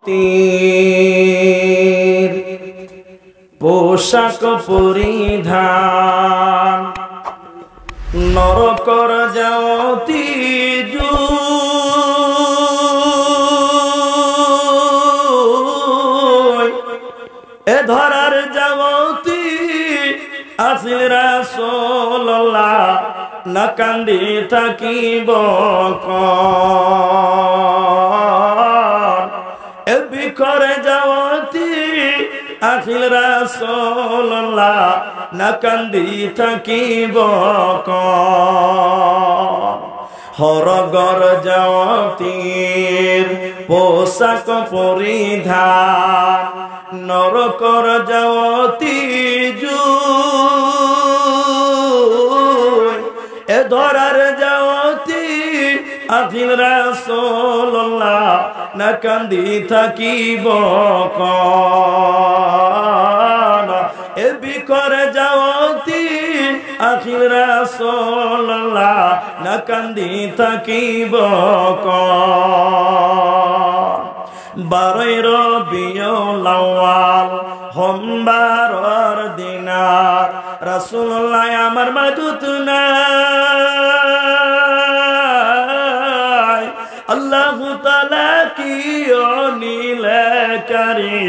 তীর পোশাক পরিধান নরকর যাওতি এ ধরার যাওতি আসিল রাসূলুল্লাহ না কান্দি থাকিব এ বিখরে যাওতি আসিল রাসূলুল্লাহ না কান্দি থাকিব হরগর যাওতির পোশাক পরিধান নরকর যাওতি এ ধরার যাওতি আখিল রাসূলুল্লাহ না কান্দি থাকিব এ বিকরে যাওতি আখিল রাসূলুল্লাহ না কান্দি থাকিব বারোই রবিউল আউয়াল সোমবারর দিনার রাসূলুল্লাহ আমার মাঝত নাই আল্লাহু তাআলা কি অনিলে কারি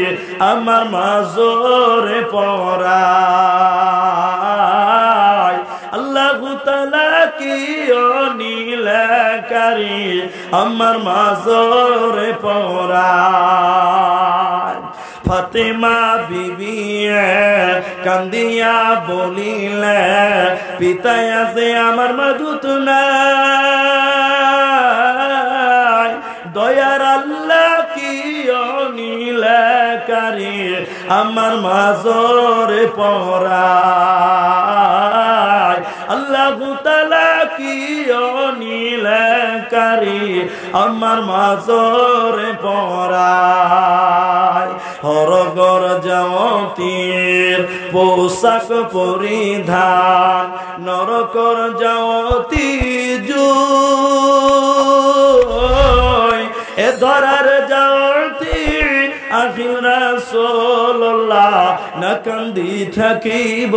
আমার মাজরে পড়ায় আল্লাহু তাআলা কি অনিলে কারি আমার মাজরে পড়ায় ফাতেমা বিবি কান্দিয়া বলিলে পিতায় আছে আমার মাঝত নাই দয়ার আল্লাহ কি অনিলে কারি আমার মাজরে পড়ায় আল্লাহু তাআলা কি অনিলে কারি আমার মাজরে পড়ায় হরগর যাওতির পোশাক পরিধান নরকর যাওতি এ ধরার যাওতি আখিল রাসূলুল্লাহ না কান্দি থাকিব